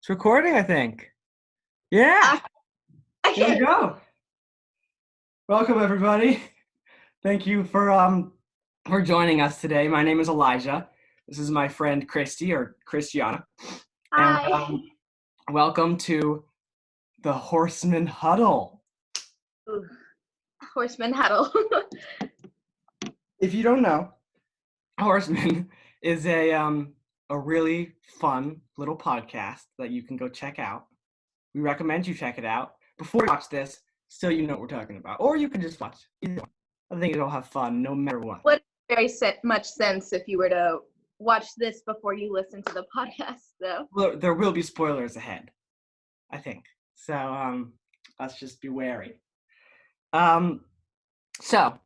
It's recording, I think. Yeah, I, here we okay. go. Welcome, everybody. Thank you for joining us today. My name is Elijah. This is my friend Christy or Christiana, and Hi. welcome to the Horsemen Huddle. Ooh, Horsemen Huddle. If you don't know, Horsemen is a really fun little podcast that you can go check out. We recommend you check it out before you watch this, so you know what we're talking about. Or you can just watch. Either one. I think it'll have fun no matter what. Would very much sense if you were to watch this before you listen to the podcast, though. Well, there will be spoilers ahead, I think. So let's just be wary. Um, so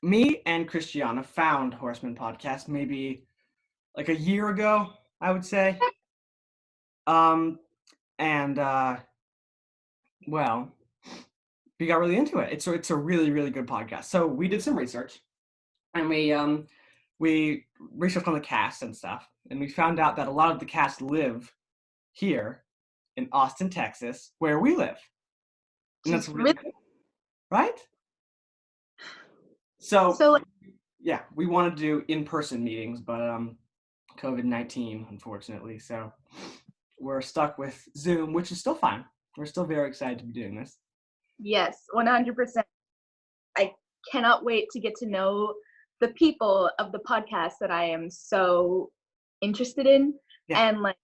me and Christiana found Horseman Podcast maybe like a year ago, I would say. Um, and well, we got really into it. It's a really, really good podcast. So we did some research, and we researched on the cast and stuff, and we found out that a lot of the cast live here in Austin, Texas, where we live, and that's Just really really cool, right? So so. yeah, we want to do in-person meetings, but COVID-19, unfortunately, so we're stuck with Zoom, which is still fine. We're still very excited to be doing this. Yes, 100%. I cannot wait to get to know the people of the podcast that I am so interested in, Yeah. and like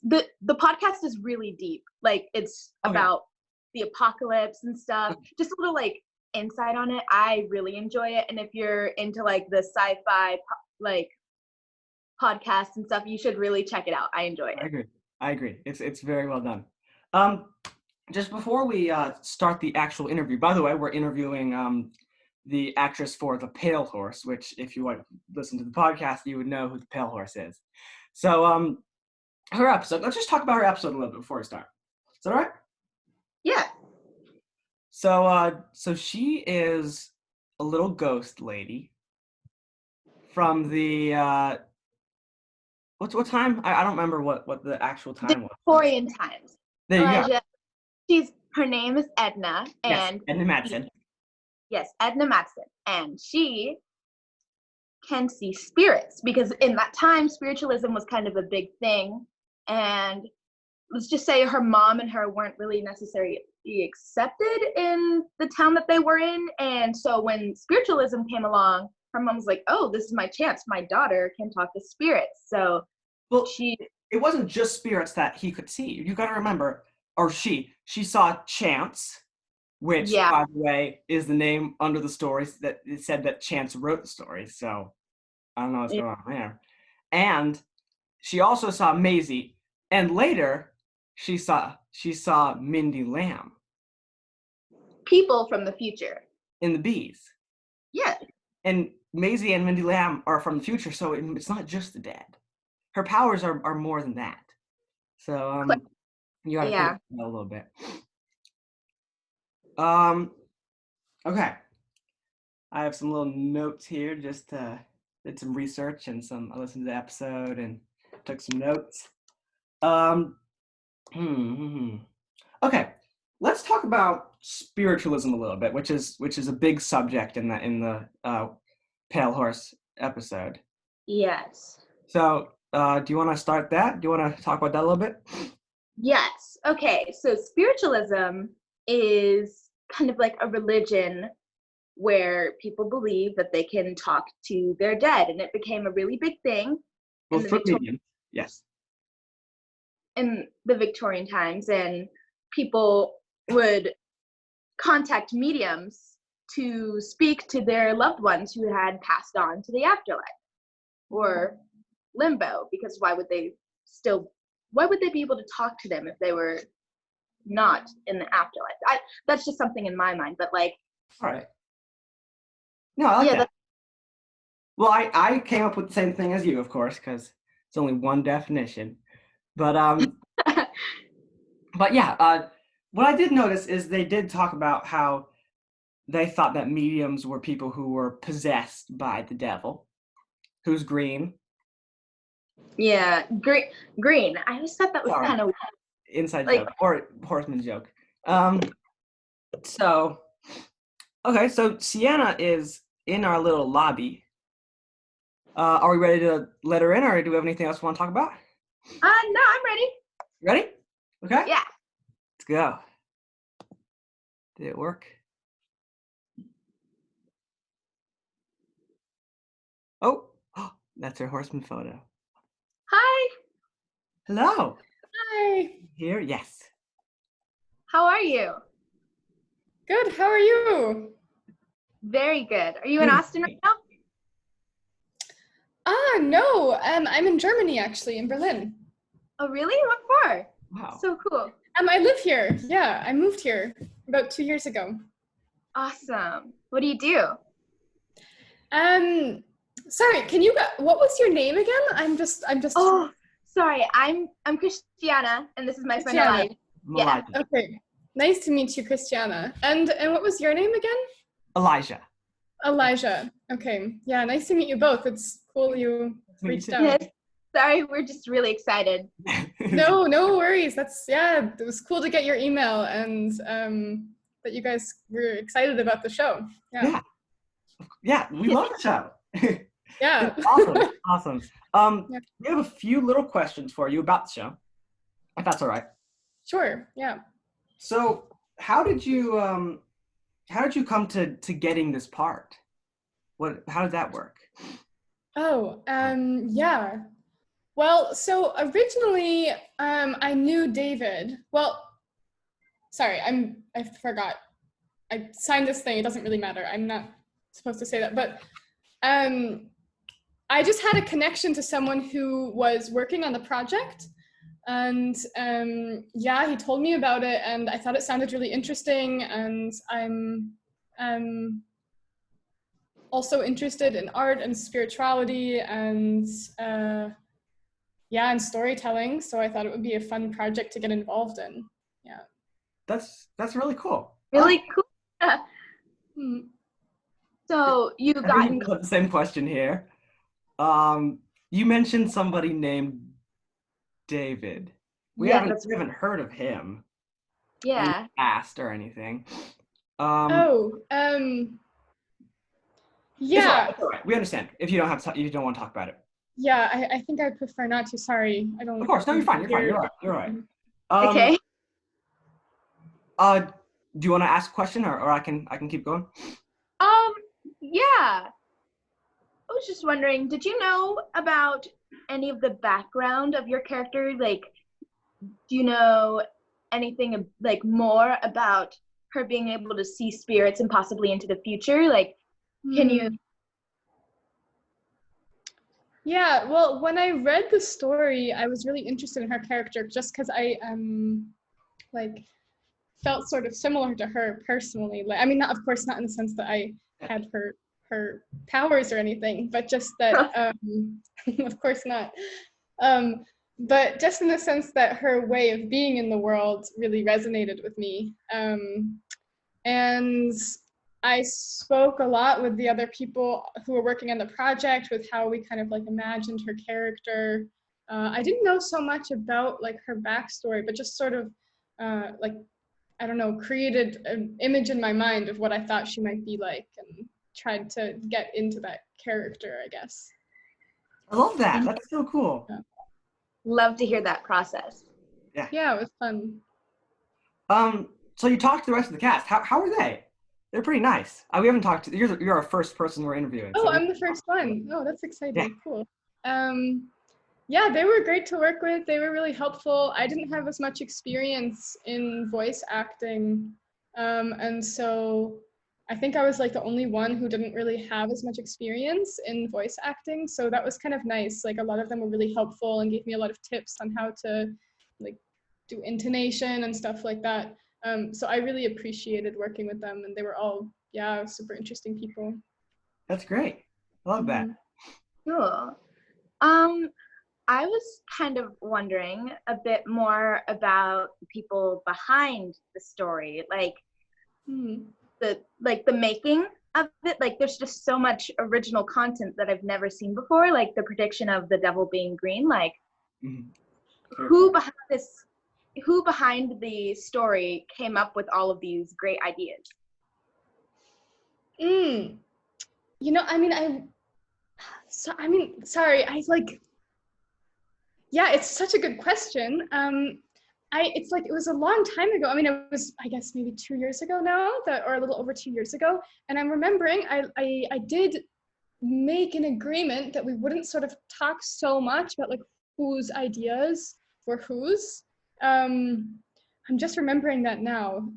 the podcast is really deep. Like it's about the apocalypse and stuff. Just a little like insight on it. I really enjoy it, and if you're into like the sci-fi like podcasts and stuff, you should really check it out. I enjoy it. I agree. It's very well done. Just before we start the actual interview, by the way, we're interviewing the actress for The Pale Horse, which if you listen to the podcast, you would know who The Pale Horse is. So her episode, let's just talk about her episode a little bit before we start. Is that all right? Yeah. So she is a little ghost lady from the what time? I don't remember what the actual time was. Victorian times. There you Elijah, go. her name is Edna, Yes, and Edna Madsen. yes, Edna Madsen, and she can see spirits because in that time spiritualism was kind of a big thing, and let's just say her mom and her weren't really necessarily accepted in the town that they were in, and so when spiritualism came along, her mom was like, oh, this is my chance, my daughter can talk to spirits. So Well, she it wasn't just spirits that he could see. You got to remember, or she saw Chance, which, yeah, by the way, is the name under the stories that it said that Chance wrote the story. So I don't know what's going on there. And she also saw Maisie, and later she saw Mindy Lamb people from the future. in the bees. Yeah. And Maisie and Mindy Lamb are from the future, so it's not just the dead. Her powers are more than that. So you got to think about that a little bit. Okay. I have some little notes here. Just did some research and I listened to the episode and took some notes. Okay. Let's talk about spiritualism a little bit, which is a big subject in the Pale Horse episode. Yes. So, do you want to start that? Do you want to talk about that a little bit? Yes. Okay. So spiritualism is kind of like a religion where people believe that they can talk to their dead, and it became a really big thing Well, in the for mediums, yes. in the Victorian times, and people would contact mediums to speak to their loved ones who had passed on to the afterlife or limbo, because why would they be able to talk to them if they were not in the afterlife? That's just something in my mind, but like, all right. No, I like that. Well, I came up with the same thing as you, of course, because it's only one definition. But but yeah, what I did notice is they did talk about how they thought that mediums were people who were possessed by the devil, who's green, Yeah, green. I always thought that was Sorry, kind of inside like, joke or horseman joke. So okay, so Sienna is in our little lobby. Are we ready to let her in, or do we have anything else we want to talk about? no, I'm ready. Ready? Okay, Yeah. let's go. Did it work? Oh, that's her horseman photo. Hi. Hello. Hi. Here, yes. How are you? Good. How are you? Very good. Are you in Austin right now? No. I'm in Germany actually, in Berlin. Oh, really? What for? Wow. So cool. I live here. Yeah, I moved here about 2 years ago. Awesome. What do you do? Sorry. What was your name again? I'm just. Oh, sorry. I'm Christiana, and this is my friend Christiana. Elijah. Yeah. Okay. Nice to meet you, Christiana. And what was your name again? Elijah. Elijah. Okay. Yeah. Nice to meet you both. It's cool you reached out. Yes. Sorry, we're just really excited. No worries. It was cool to get your email and that you guys were excited about the show. Yeah, we love the show. Yeah. It's awesome. Yeah. We have a few little questions for you about the show, if that's all right. Sure. Yeah. So, how did you come to getting this part? How did that work? Oh, yeah. Well, so originally, I knew David. Well, sorry, I forgot. I signed this thing. It doesn't really matter. I'm not supposed to say that, but I just had a connection to someone who was working on the project, and he told me about it, and I thought it sounded really interesting, and I'm also interested in art and spirituality and and storytelling, so I thought it would be a fun project to get involved in. Yeah. That's really cool. Really cool. Hmm. So you I got think in. we have the same question here. You mentioned somebody named David. We haven't heard of him in the Yeah. past or anything. Yeah. It's all right. We understand if you don't want to talk about it. Yeah, I think I prefer not to. Sorry, I don't. Of course, no, you're fine. You're right. You're right. Okay. Do you want to ask a question, or I can keep going? Yeah. I was just wondering, did you know about any of the background of your character? Like, do you know anything like more about her being able to see spirits and possibly into the future? Like, can you? Yeah, well, when I read the story, I was really interested in her character just because I like felt sort of similar to her personally. Like, I mean, not, of course, not in the sense that I had her powers or anything, but just that, of course not. But just in the sense that her way of being in the world really resonated with me. And I spoke a lot with the other people who were working on the project with how we kind of like imagined her character. I didn't know so much about like her backstory, but just sort of like, I don't know, created an image in my mind of what I thought she might be like and tried to get into that character, I guess. I love that. That's so cool. Yeah. Love to hear that process. Yeah, it was fun. So you talked to the rest of the cast. How are they? They're pretty nice. We haven't talked to you're our first person we're interviewing. Oh, so I'm the first one. Oh, that's exciting. Yeah. Cool. Yeah, they were great to work with. They were really helpful. I didn't have as much experience in voice acting. And so I think I was like the only one who didn't really have as much experience in voice acting. So that was kind of nice. Like a lot of them were really helpful and gave me a lot of tips on how to like do intonation and stuff like that. So I really appreciated working with them, and they were all, super interesting people. That's great. I love that. Cool. I was kind of wondering a bit more about the people behind the story, like the making of it. Like there's just so much original content that I've never seen before. Like the prediction of the devil being green. Like who behind the story came up with all of these great ideas? You know, I mean, sorry, yeah, it's such a good question. It's like, it was a long time ago. I mean, it was, I guess, maybe 2 years ago now, or a little over 2 years ago. And I'm remembering I did make an agreement that we wouldn't sort of talk so much about like whose ideas were whose. I'm just remembering that now.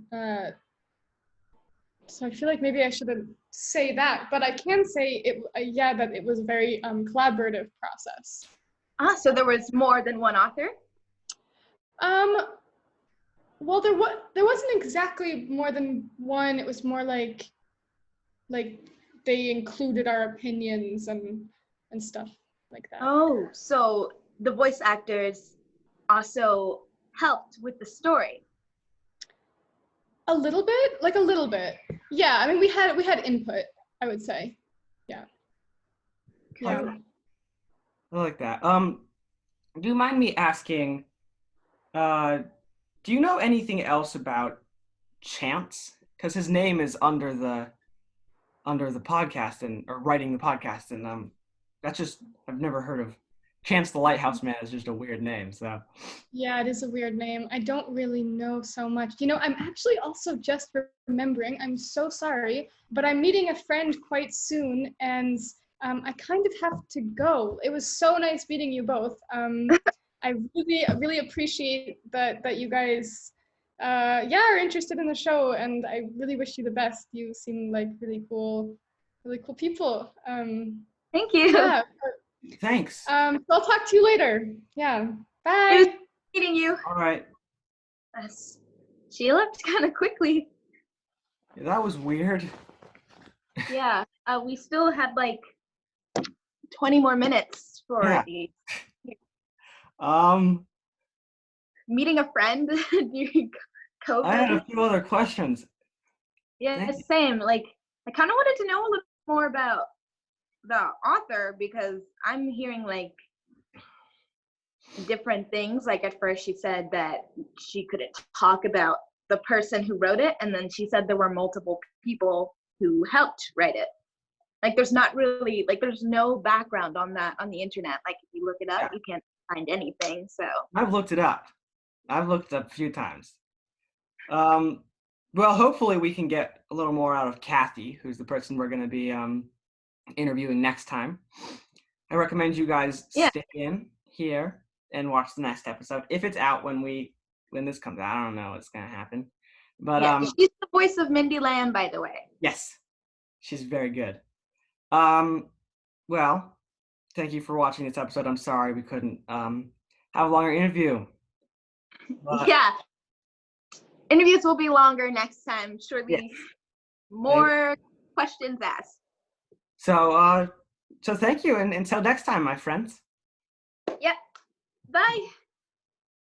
So I feel like maybe I shouldn't say that, but I can say that it was a very collaborative process. So there was more than one author? Well, there wasn't exactly more than one. It was more like they included our opinions and stuff like that. Oh, so the voice actors also helped with the story. A little bit. Yeah, I mean, we had input, I would say. Yeah. Yeah. I like that. Do you mind me asking, do you know anything else about Chance? Because his name is under the podcast or writing the podcast, and that's just, I've never heard of Chance the Lighthouse Man. Is just a weird name. So yeah, it is a weird name. I don't really know so much. You know, I'm actually also just remembering, I'm so sorry, but I'm meeting a friend quite soon, and I kind of have to go. It was so nice meeting you both. I really appreciate that you guys are interested in the show, and I really wish you the best. You seem like really cool people. Thank you. Yeah. thanks. So I'll talk to you later. Yeah. Bye. It was meeting you. All right. She left kind of quickly. Yeah, that was weird. Yeah. We still had like 20 more minutes for the meeting a friend during COVID. I had a few other questions. Yeah, same. Like, I kind of wanted to know a little more about the author, because I'm hearing like different things. Like at first she said that she couldn't talk about the person who wrote it, and then she said there were multiple people who helped write it. Like there's not really, like there's no background on that on the internet. Like if you look it up, you can't find anything. So I've looked it up. I've looked it up a few times. Well, hopefully we can get a little more out of Kathy, who's the person we're going to be interviewing next time. I recommend you guys stay in here and watch the next episode. If it's out when this comes out, I don't know what's going to happen. But she's the voice of Mindy Lamb, by the way. Yes, she's very good. Well, thank you for watching this episode. I'm sorry we couldn't have a longer interview. But interviews will be longer next time. Surely more questions asked. So thank you, and until next time, my friends. Yep. Bye.